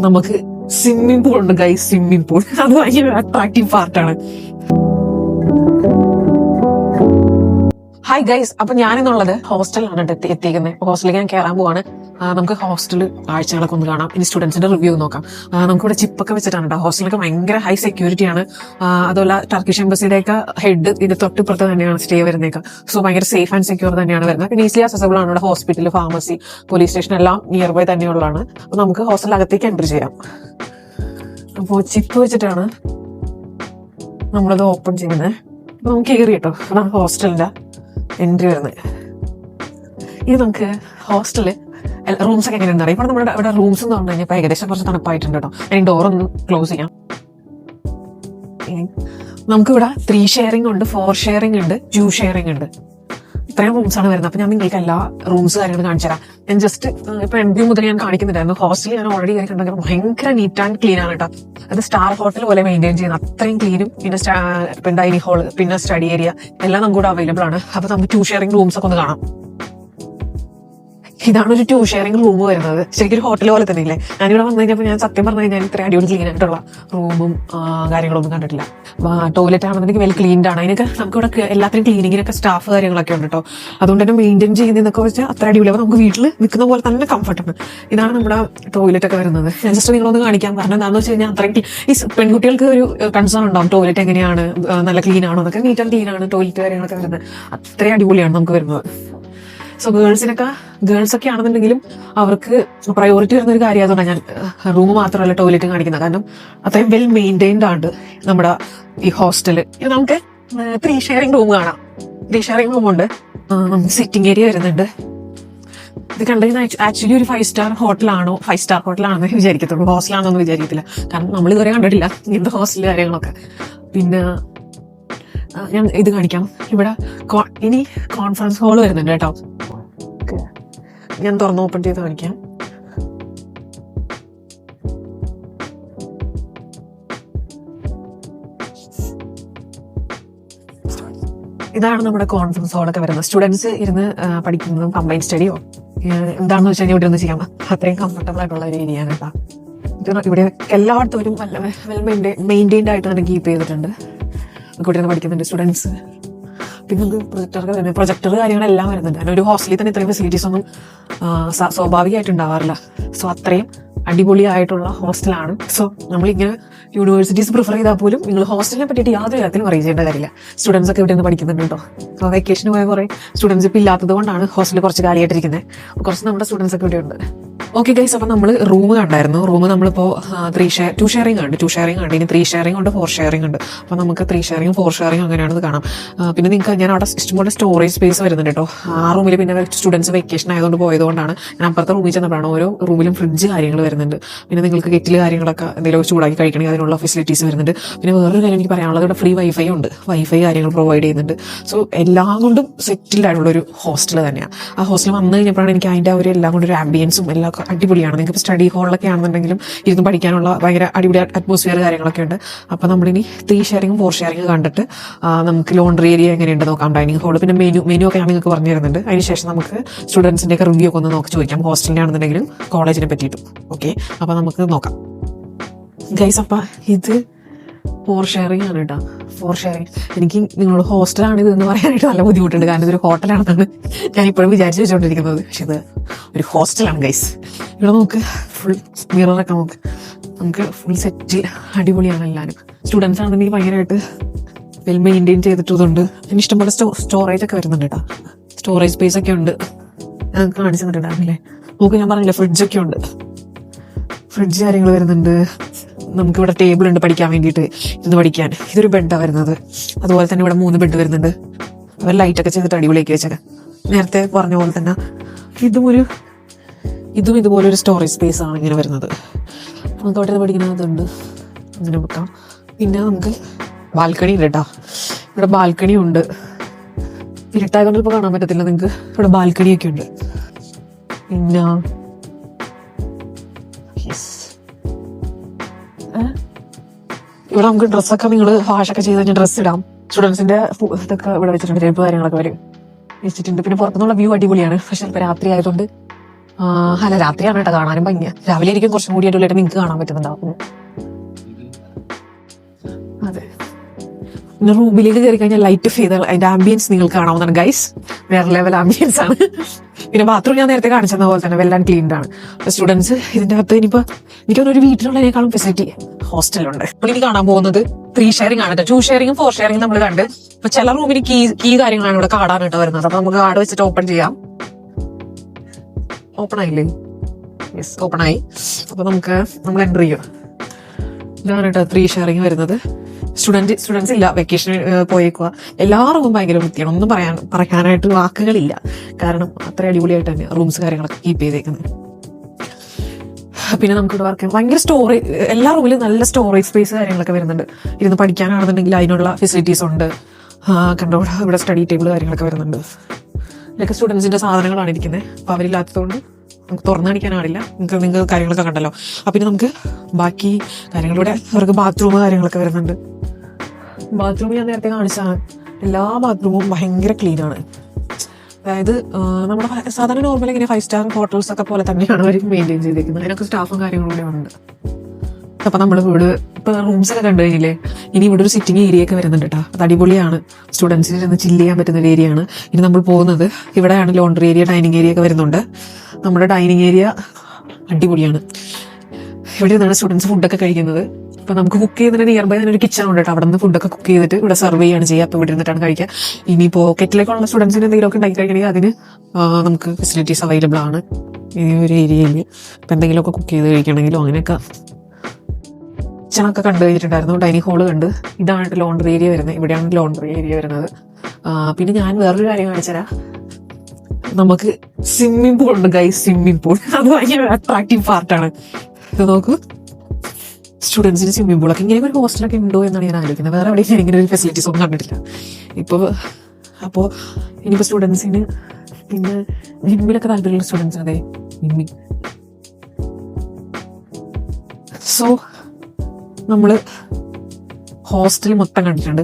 നമുക്ക് swimming pool ഉണ്ട് guys. Swimming pool അത് ഭയങ്കര അട്രാക്റ്റീവ് പാർട്ടാണ്. ഹായ് ഗൈസ്, അപ്പൊ ഞാനെന്നുള്ളത് ഹോസ്റ്റലിലാണ് എത്തിയിരിക്കുന്നത്. ഹോസ്റ്റലിലേക്ക് ഞാൻ കയറാൻ പോവാണ്. നമുക്ക് ഹോസ്റ്റൽ കാഴ്ചകളൊക്കെ ഒന്ന് കാണാം. ഇനി സ്റ്റുഡൻസിന്റെ റിവ്യൂ നോക്കാം. നമുക്കിവിടെ ചിപ്പൊക്കെ വെച്ചിട്ടാണ് കേട്ടോ. ഹോസ്റ്റലൊക്കെ ഭയങ്കര ഹൈ സെക്യൂരിറ്റിയാണ്. അതുപോലെ ടർക്കിഷ് എംബസിയുടെ ഒക്കെ ഹെഡ് ഇതിന്റെ തൊട്ടിപ്പുറത്ത് തന്നെയാണ് സ്റ്റേ വരുന്നേക്കുക. സോ ഭയങ്കര സേഫ് ആൻഡ് സെക്യൂർ തന്നെയാണ് വരുന്നത്. പിന്നെ ഈസിലി അക്സസിബിൾ ആണ്. ഇവിടെ ഹോസ്പിറ്റൽ, ഫാർമസി, പോലീസ് സ്റ്റേഷൻ എല്ലാം നിയർ ബൈ തന്നെയുള്ളതാണ്. അപ്പൊ നമുക്ക് ഹോസ്റ്റലിനകത്തേക്ക് എൻട്രി ചെയ്യാം. അപ്പോൾ ചിപ്പ് വെച്ചിട്ടാണ് നമ്മളത് ഓപ്പൺ ചെയ്യുന്നത്. അപ്പൊ നമുക്ക് കയറി കേട്ടോ. അതാണ് ഹോസ്റ്റലിന്റെ എൻട്രി വരുന്നത്. ഇത് നമുക്ക് ഹോസ്റ്റലില് റൂംസ് ഒക്കെ എങ്ങനെയുണ്ട് അറിയാം. ഇവിടെ നമ്മുടെ ഇവിടെ റൂംസ് എന്ന് പറഞ്ഞു കഴിഞ്ഞാൽ ഏകദേശം കുറച്ച് തണുപ്പായിട്ടുണ്ട് കേട്ടോ. ഞാൻ ഡോറൊന്ന് ക്ലോസ് ചെയ്യാം. നമുക്കിവിടെ 3 ഷെയറിംഗ് ഉണ്ട്, 4 ഷെയറിംഗ് ഉണ്ട്, 2 ഷെയറിംഗ് ഉണ്ട്. ഇത്രയും റൂംസ് ആണ് വരുന്നത്. അപ്പൊ ഞാൻ നിങ്ങൾക്ക് എല്ലാ റൂംസ് കാര്യങ്ങളും കാണിച്ചു തരാം. ഞാൻ ജസ്റ്റ് ഇപ്പൊ എൻട്രി മുതൽ ഞാൻ കാണിക്കുന്നുണ്ടായിരുന്നു. ഹോസ്റ്റലിൽ ഞാൻ ഓൾറെഡി കണ്ടിട്ടുണ്ടെങ്കിൽ ഭയങ്കര നീറ്റ് ആൻഡ് ക്ലീൻ ആണ് കേട്ടോ. അത് സ്റ്റാർ ഹോട്ടൽ പോലെ മെയിൻറ്റെയിൻ ചെയ്യുന്നത്. അത്രയും ക്ലീനും പിന്നെ ഡൈനിങ് ഹാള്, പിന്നെ സ്റ്റഡി ഏരിയ എല്ലാം നമുക്ക് കൂടെ അവൈലബിൾ ആണ്. അപ്പൊ നമുക്ക് 2 ഷെയറിംഗ് റൂംസ് ഒക്കെ ഒന്ന് കാണാം. ഇതാണ് ഒരു 2 ഷെയറിംഗ് റൂം വരുന്നത്. ശരിക്കും ഒരു ഹോട്ടൽ പോലെ തന്നെ ഇല്ലേ. ഞാനിവിടെ വന്നു കഴിഞ്ഞപ്പോൾ ഞാൻ സത്യം പറഞ്ഞു കഴിഞ്ഞാൽ ഇത്ര അടിപൊളി ക്ലീൻ ആയിട്ടുള്ള റൂമും കാര്യങ്ങളൊന്നും കണ്ടിട്ടില്ല. ടോയ്ലറ്റ് ആണെന്നുണ്ടെങ്കിൽ വെൽ ക്ലീൻഡ് ആണ്. അതിനൊക്കെ നമുക്കിവിടെ എല്ലാത്തിനും ക്ലീനിങ്ങിനൊക്കെ സ്റ്റാഫ് കാര്യങ്ങളൊക്കെ ഉണ്ട് കേട്ടോ. അതുകൊണ്ട് തന്നെ മെയിൻറ്റെയിൻ ചെയ്യുന്നതൊക്കെ വെച്ചാൽ അത്ര അടിപൊളി. അപ്പോൾ നമുക്ക് വീട്ടിൽ നിൽക്കുന്ന പോലെ തന്നെ കംഫർട്ടാണ്. ഇതാണ് നമ്മുടെ ടോയ്ലറ്റ് ഒക്കെ വരുന്നത്. ഞാൻ ജസ്റ്റ് നിങ്ങളൊന്ന് കാണിക്കാം. കാരണം എന്താണെന്ന് വെച്ച് കഴിഞ്ഞാൽ അത്രയും ഈ പെൺകുട്ടികൾക്ക് ഒരു കൺസേൺ ഉണ്ടാവും. ടോയ്ലറ്റ് എങ്ങനെയാണ്, നല്ല ക്ലീൻ ആണോ എന്നൊക്കെ. നീറ്റ് ആൻഡ് ക്ലീൻ ആണ് ടോയ്ലറ്റ് കാര്യങ്ങളൊക്കെ വരുന്നത്. അത്രയും അടിപൊളിയാണ് നമുക്ക് വരുന്നത്. സോ ഗേൾസൊക്കെ ആണെന്നുണ്ടെങ്കിലും അവർക്ക് പ്രയോറിറ്റി വരുന്ന ഒരു കാര്യം. അതുകൊണ്ടാണ് ഞാൻ റൂം മാത്രമല്ല ടോയ്ലറ്റ് കാണിക്കുന്നത്. കാരണം അത്രയും വെൽ മെയിൻറ്റൈൻഡ് ആണ് നമ്മുടെ ഈ ഹോസ്റ്റല്. നമുക്ക് 3 ഷെയറിംഗ് റൂം കാണാം. 3 ഷെയറിംഗ് റൂം ഉണ്ട്. നമുക്ക് സിറ്റിംഗ് ഏരിയ വരുന്നുണ്ട്. ഇത് കണ്ടുകഴിഞ്ഞാൽ ആക്ച്വലി ഒരു 5 സ്റ്റാർ ഹോട്ടലാണോ 5 സ്റ്റാർ ഹോട്ടലാണെന്ന് വിചാരിക്കത്തുള്ളൂ. ഹോസ്റ്റലാണെന്നൊന്നും വിചാരിക്കത്തില്ല. കാരണം നമ്മൾ ഇതുവരെ കണ്ടിട്ടില്ല ഇങ്ങനത്തെ ഹോസ്റ്റൽ കാര്യങ്ങളൊക്കെ. പിന്നെ ഞാൻ ഇത് കാണിക്കാം. ഇവിടെ ഇനി കോൺഫറൻസ് ഹാൾ വരുന്നുണ്ട് കേട്ടോ. ഞാൻ തുറന്ന് ഓപ്പൺ ചെയ്ത് കാണിക്കാം. ഇതാണ് നമ്മുടെ കോൺഫറൻസ് ഹാളൊക്കെ വരുന്നത്. സ്റ്റുഡൻസ് ഇരുന്ന് പഠിക്കുന്നതും കമ്പൈൻ സ്റ്റഡിയോ എന്താണെന്ന് വെച്ചാൽ ഇവിടെ ഒന്ന് ചെയ്യാം. അത്രയും കംഫർട്ടബിൾ ആയിട്ടുള്ള ഒരു ഏരിയ ആണ് കേട്ടോ. ഇവിടെ എല്ലായിടത്തും ഒരു വെൽ മെയിൻറ്റൈൻഡ് ആയിട്ട് തന്നെ കീപ്പ് ചെയ്തിട്ടുണ്ട്. ഇവിടെ നിന്ന് പഠിക്കുന്നുണ്ട് സ്റ്റുഡൻസ്. പിന്നെ നമുക്ക് പ്രൊജക്ടർ കാര്യങ്ങളെല്ലാം വരുന്നുണ്ട്. കാരണം ഒരു ഹോസ്റ്റലിൽ തന്നെ ഇത്രയും ഫെസിലിറ്റീസ് ഒന്നും സ്വാഭാവികമായിട്ട് ഉണ്ടാവാറില്ല. സോ അത്രയും അടിപൊളിയായിട്ടുള്ള ഹോസ്റ്റലാണ്. സോ നമ്മളിങ്ങനെ യൂണിവേഴ്സിറ്റീസ് പ്രിഫർ ചെയ്താൽ പോലും നിങ്ങൾ ഹോസ്റ്റലിനെ പറ്റിയിട്ട് യാതൊരു കാര്യത്തിലും അറിയിക്കേണ്ട കാര്യമില്ല. സ്റ്റുഡൻസ് ഒക്കെ ഇവിടെ നിന്ന് പഠിക്കുന്നുണ്ട് കേട്ടോ. അപ്പോൾ വെക്കേഷന് പോയ കുറേ സ്റ്റുഡൻസ് ഇപ്പോൾ ഇല്ലാത്തത് കൊണ്ടാണ് ഹോസ്റ്റലിൽ കുറച്ച് കാലിയായിട്ടിരിക്കുന്നത്. കുറച്ച് നമ്മുടെ സ്റ്റുഡൻസ് ഒക്കെ ഇവിടെ ഉണ്ട്. ഓക്കെ ഗൈസ്, അപ്പം നമ്മൾ റൂം കണ്ടായിരുന്നു. റൂം നമ്മളിപ്പോൾ 2 ഷെയറിംഗ് ഉണ്ട്. 2 ഷെയറിംഗ് ഉണ്ട്. ഇനി 3 ഷെയറിംഗ് ഉണ്ട്, 4 ഷെയറിംഗ് ഉണ്ട്. അപ്പോൾ നമുക്ക് 3 ഷെയറിംഗ് 4 ഷെയറിംഗ് അങ്ങനെയാണെന്ന് കാണാം. പിന്നെ നിങ്ങൾക്ക് ഞാൻ അവിടെ ഇഷ്ടംപോലെ സ്റ്റോറേജ് സ്പേസ് വരുന്നുണ്ട് കേട്ടോ. ആ റൂമിൽ പിന്നെ സ്റ്റുഡൻസ് വെക്കേഷൻ ആയതുകൊണ്ട് പോയതുകൊണ്ടാണ് ഞാൻ അപ്പുറത്തെ റൂമിൽ ചെന്നപ്പോഴാണ് ഓരോ റൂമിലും ഫ്രിഡ്ജ് കാര്യങ്ങൾ വരുന്നുണ്ട്. പിന്നെ നിങ്ങൾക്ക് കെറ്റിൽ കാര്യങ്ങളൊക്കെ എന്തെങ്കിലും ചൂടാക്കി കഴിക്കണമെങ്കിൽ അതിനുള്ള ഫെസിലിറ്റീസ് വരുന്നുണ്ട്. പിന്നെ വേറൊരു കാര്യം എനിക്ക് പറയാനുള്ളത്, ഇവിടെ ഫ്രീ വൈഫൈ ഉണ്ട്. വൈഫൈ കാര്യങ്ങൾ പ്രൊവൈഡ് ചെയ്യുന്നുണ്ട്. സോ എല്ലാം കൊണ്ടും സെറ്റിൽഡ് ആയിട്ടുള്ള ഒരു ഹോസ്റ്റൽ തന്നെയാണ്. ആ ഹോസ്റ്റൽ വന്നു കഴിഞ്ഞപ്പോഴാണ് എനിക്ക് അതിൻ്റെ ഒരു എല്ലാം കൊണ്ടൊരു ആംബിയൻസും എല്ലാം അടിപൊളിയാണ്. നിങ്ങൾക്ക് സ്റ്റഡി ഹാളിലൊക്കെ ആണെന്നുണ്ടെങ്കിലും ഇരുന്ന് പഠിക്കാനുള്ള ഭയങ്കര അടിപൊളി അറ്റ്മോസ്ഫിയർ കാര്യങ്ങളൊക്കെ ഉണ്ട്. അപ്പോൾ നമ്മളിനി 3 ഷെയറിംഗ് 4 ഷെയറിംഗ് കണ്ടിട്ട് നമുക്ക് ലോണ്ടറി ഏരിയ എങ്ങനെയുണ്ട് നോക്കാം. ഡൈനിങ് ഹാൾ പിന്നെ മെനു ഒക്കെ ഞാൻ നിങ്ങൾക്ക് പറഞ്ഞു തരുന്നുണ്ട്. അതിനുശേഷം നമുക്ക് സ്റ്റുഡൻസിൻ്റെ ഒക്കെ റിവ്യൂ ഒക്കെ ഒന്ന് ചോദിക്കാം. ഹോസ്റ്റലിൻ്റെ ആണെന്നുണ്ടെങ്കിലും കോളേജിനെ പറ്റിയിട്ടും. ഓക്കെ, അപ്പോൾ നമുക്ക് നോക്കാം ഗൈസ്. അപ്പം ഇത് 4 ഷെയറിംഗ് ആണ് കേട്ടോ. 4 ഷെയറിംഗ്. എനിക്ക് നിങ്ങളോട് ഹോസ്റ്റലാണ് ഇത് എന്ന് പറയാനായിട്ട് നല്ല ബുദ്ധിമുട്ടുണ്ട്. കാരണം ഇതൊരു ഹോട്ടലാണെന്നാണ് ഞാൻ ഇപ്പോഴും വിചാരിച്ചു വെച്ചുകൊണ്ടിരിക്കുന്നത്. പക്ഷെ ഇത് ഒരു ഹോസ്റ്റലാണ് ഗൈസ്. ഇവിടെ നമുക്ക് ഫുൾ മിററൊക്കെ നമുക്ക് ഫുൾ സെറ്റിൽ അടിപൊളിയാണ് എല്ലാവരും. സ്റ്റുഡൻസ് ആണെന്നുണ്ടെങ്കിൽ ഭയങ്കരമായിട്ട് വെൽ മെയിൻറ്റെയിൻ ചെയ്തിട്ടുണ്ട്. അതിന് ഇഷ്ടംപോലെ സ്റ്റോറേജ് ഒക്കെ വരുന്നുണ്ട് കേട്ടോ. സ്റ്റോറേജ് സ്പേസ് ഒക്കെ ഉണ്ട്. ഞങ്ങൾക്ക് കാണിച്ചു തന്നിട്ടുണ്ടായിരുന്നില്ലേ. നമുക്ക് ഞാൻ പറഞ്ഞില്ലേ ഫ്രിഡ്ജൊക്കെ ഉണ്ട്. ഫ്രിഡ്ജ് കാര്യങ്ങൾ വരുന്നുണ്ട്. നമുക്കിവിടെ ടേബിൾ ഉണ്ട് പഠിക്കാൻ വേണ്ടിയിട്ട് ഇരുന്ന് പഠിക്കാൻ. ഇതൊരു ബെഡാണ് വരുന്നത്. അതുപോലെ തന്നെ ഇവിടെ 3 ബെഡ് വരുന്നുണ്ട്. അവർ ലൈറ്റൊക്കെ ചെയ്തിട്ട് അടിപൊളിയാക്കി വെച്ചേക്കാം. നേരത്തെ പറഞ്ഞ പോലെ തന്നെ ഇതും ഇതുപോലെ ഒരു സ്റ്റോറേജ് സ്പേസ് ആണ് ഇങ്ങനെ വരുന്നത്. നമുക്ക് അവിടെ പഠിക്കുന്നതുണ്ട്, അങ്ങനെ വെക്കാം. പിന്നെ നമുക്ക് ബാൽക്കണി ഉണ്ട് കേട്ടോ. ഇവിടെ ബാൽക്കണി ഉണ്ട്. ഇരുട്ടായതുകൊണ്ട് ഇപ്പോൾ കാണാൻ പറ്റത്തില്ല നിങ്ങൾക്ക്. ഇവിടെ ബാൽക്കണിയൊക്കെ ഉണ്ട്. പിന്നെ ഇവിടെ നമുക്ക് ഡ്രസ്സൊക്കെ നിങ്ങൾ വാഷൊക്കെ ചെയ്ത് കഴിഞ്ഞാൽ ഡ്രസ്സ് ഇടാം. സ്റ്റുഡൻസിന്റെ ഇതൊക്കെ ഇവിടെ വെച്ചിട്ടുണ്ട്. ചെരുപ്പ് കാര്യങ്ങളൊക്കെ വരും വെച്ചിട്ടുണ്ട്. പിന്നെ പുറത്തുനിന്നുള്ള വ്യൂ അടിപൊളിയാണ്. പക്ഷെ ഇപ്പോൾ രാത്രി ആയതുകൊണ്ട് അല്ല രാത്രിയാണ് കേട്ടോ കാണാനും ഭംഗിയ. രാവിലെ ആയിരിക്കും കുറച്ചും കൂടി അടിപൊളിയായിട്ട് നിങ്ങൾക്ക് കാണാൻ പറ്റുന്നുണ്ടാവും. അതെ, പിന്നെ റൂമിലേക്ക് കയറി കഴിഞ്ഞാൽ ലൈറ്റ് ഓഫ് ചെയ്താൽ അതിന്റെ ആംബിയൻസ് നിങ്ങൾക്ക് കാണാവുന്നതാണ് ഗൈസ്. വേറെ ലെവൽ ആംബിയൻസ് ആണ്. പിന്നെ ബാത്റൂം ഞാൻ നേരത്തെ കാണിച്ചെന്ന പോലെ തന്നെ വെൽ ആൻഡ് ക്ലീൻഡ് ആണ്. സ്റ്റുഡൻസ് ഇതിന്റെ അകത്ത് ഇനിയിപ്പോ എനിക്കൊരു വീട്ടിലുള്ളതിനേക്കാളും ഫെസിലിറ്റി ഹോസ്റ്റലുണ്ട്. ഇനി കാണാൻ പോകുന്നത് 3 ഷെയറിംഗ് ആണ്. 2 ഷെയറിംഗും 4 ഷെയറിംഗും നമ്മൾ കണ്ട്. അപ്പൊ ചില റൂമിന് കീ കാര്യങ്ങളാണ് ഇവിടെ കാർഡാണ് വരുന്നത്. അപ്പൊ നമുക്ക് കാർഡ് വെച്ചിട്ട് ഓപ്പൺ ചെയ്യാം. ഓപ്പൺ ആയില്ലേ? യെസ്, ഓപ്പൺ ആയി. അപ്പൊ നമ്മൾ എൻ്റർ ചെയ്യും. ഇതാണ് കേട്ടോ 3 ഷെയറിംഗ് വരുന്നത്. സ്റ്റുഡൻസ് ഇല്ല, വെക്കേഷൻ പോയേക്കുക. എല്ലാ റൂമും ഭയങ്കര വൃത്തിയാണ്. ഒന്നും പറയാനായിട്ട് വാക്കുകളില്ല. കാരണം അത്ര അടിപൊളിയായിട്ട് തന്നെ റൂംസ് കാര്യങ്ങളൊക്കെ കീപ്പ് ചെയ്തേക്കുന്നത്. പിന്നെ നമുക്കിവിടെ വർക്ക് ചെയ്യാം. ഭയങ്കര സ്റ്റോറേജ്, എല്ലാ റൂമിലും നല്ല സ്റ്റോറേജ് സ്പേസ് കാര്യങ്ങളൊക്കെ വരുന്നുണ്ട്. ഇരുന്ന് പഠിക്കാനാണെന്നുണ്ടെങ്കിൽ അതിനുള്ള ഫെസിലിറ്റീസ് ഉണ്ട്. കണ്ടോ, ഇവിടെ സ്റ്റഡി ടേബിൾ കാര്യങ്ങളൊക്കെ വരുന്നുണ്ട്. ഇതൊക്കെ സ്റ്റുഡൻസിന്റെ സാധനങ്ങളാണ് ഇരിക്കുന്നത്. അപ്പൊ അവരില്ലാത്തതുകൊണ്ട് നമുക്ക് തുറന്നു കാണിക്കാൻ ആളില്ല. നിങ്ങൾക്ക് കാര്യങ്ങളൊക്കെ കണ്ടല്ലോ. അപ്പൊ പിന്നെ നമുക്ക് ബാക്കി കാര്യങ്ങളിലൂടെ അവർക്ക് ബാത്റൂം കാര്യങ്ങളൊക്കെ വരുന്നുണ്ട്. ബാത്റൂം ഞാൻ നേരത്തെ കാണിച്ചാണ്. എല്ലാ ബാത്റൂമും ഭയങ്കര ക്ലീൻ ആണ്. അതായത് നമ്മുടെ സാധാരണ നോർമൽ ഇങ്ങനെ 5 സ്റ്റാർ ഹോട്ടൽസ് ഒക്കെ പോലെ തന്നെയാണ് അവർ മെയിൻറ്റെയിൻ ചെയ്തേക്കുന്നത്. അതിനൊക്കെ സ്റ്റാഫും കാര്യങ്ങളും കൂടെ ഉണ്ട്. അപ്പൊ നമ്മൾ ഇവിടെ ഇപ്പൊ റൂംസ് ഒക്കെ കണ്ടു കഴിഞ്ഞില്ലേ, ഇനി ഇവിടെ ഒരു സിറ്റിംഗ് ഏരിയ ഒക്കെ വരുന്നുണ്ട് കേട്ടോ. അത് അടിപൊളിയാണ്. സ്റ്റുഡൻസിന് ഇരുന്ന് ചില്ല് ചെയ്യാൻ പറ്റുന്ന ഒരു ഏരിയ ആണ്. ഇനി നമ്മൾ പോകുന്നത് ഇവിടെയാണ്. ലോണ്ടറി ഏരിയ, ഡൈനിങ് ഏരിയ ഒക്കെ വരുന്നുണ്ട്. നമ്മുടെ ഡൈനിങ് ഏരിയ അടിപൊളിയാണ്. ഇവിടെ നിന്നാണ് സ്റ്റുഡൻസ് ഫുഡൊക്കെ കഴിക്കുന്നത്. അപ്പൊ നമുക്ക് കുക്ക് ചെയ്യുന്നതിന് നിയർ ബൈ തന്നെ ഒരു കിച്ചൺ ഉണ്ട് കേട്ടോ. അവിടെ നിന്ന് ഫുഡൊക്കെ കുക്ക് ചെയ്തിട്ട് ഇവിടെ സെർവ് ചെയ്യാണ് ചെയ്യുക. അപ്പൊ ഇവിടെ ഇരുന്നിട്ടാണ് കഴിക്കുക. ഇനിയിപ്പോ കെറ്റിലേക്കുള്ള സ്റ്റുഡൻസിന് എന്തെങ്കിലുമൊക്കെ ഉണ്ടാക്കി കഴിക്കണമെങ്കിൽ അതിന് നമുക്ക് ഫെസിലിറ്റീസ് അവൈലബിൾ ആണ് ഈ ഒരു ഏരിയയിൽ. ഇപ്പൊ എന്തെങ്കിലുമൊക്കെ കുക്ക് ചെയ്ത് കഴിക്കണമെങ്കിലോ അങ്ങനെയൊക്കെ. കിച്ചണൊക്കെ കണ്ടു കഴിഞ്ഞിട്ടുണ്ടായിരുന്നു. ഡൈനിങ് ഹോള് കണ്ട്. ഇതാണ് ലോണ്ടറി ഏരിയ വരുന്നത്. ഇവിടെയാണ് ലോണ്ടറി ഏരിയ വരുന്നത്. പിന്നെ ഞാൻ വേറൊരു കാര്യം കാണിച്ചുതരാം. നമുക്ക് സ്വിമ്മിംഗ് പൂൾ ഉണ്ട് ഗൈസ്. സ്വിമ്മിംഗ് പൂൾ അത് ഭയങ്കര അട്രാക്റ്റീവ് പാർട്ടാണ്. ഇത് നോക്കൂ, സ്റ്റുഡൻസിന് സ്വിമ്മിംഗ് പൂളൊക്കെ ഇങ്ങനെ ഒരു ഹോസ്റ്റലൊക്കെ ഉണ്ടോ എന്നാണ് ഞാൻ ആലോചിക്കുന്നത്. വേറെ എവിടെയും ഞാൻ ഇങ്ങനെ ഒരു ഫെസിലിറ്റീസ് ഒന്നും കണ്ടിട്ടില്ല അപ്പോൾ ഇനിയിപ്പോൾ സ്റ്റുഡൻസിന് പിന്നെ ജിമ്മിലൊക്കെ താല്പര്യമുള്ള സ്റ്റുഡൻസ്, അതെ ജിമ്മിങ്. സോ നമ്മൾ ഹോസ്റ്റൽ മൊത്തം കണ്ടിട്ടുണ്ട്.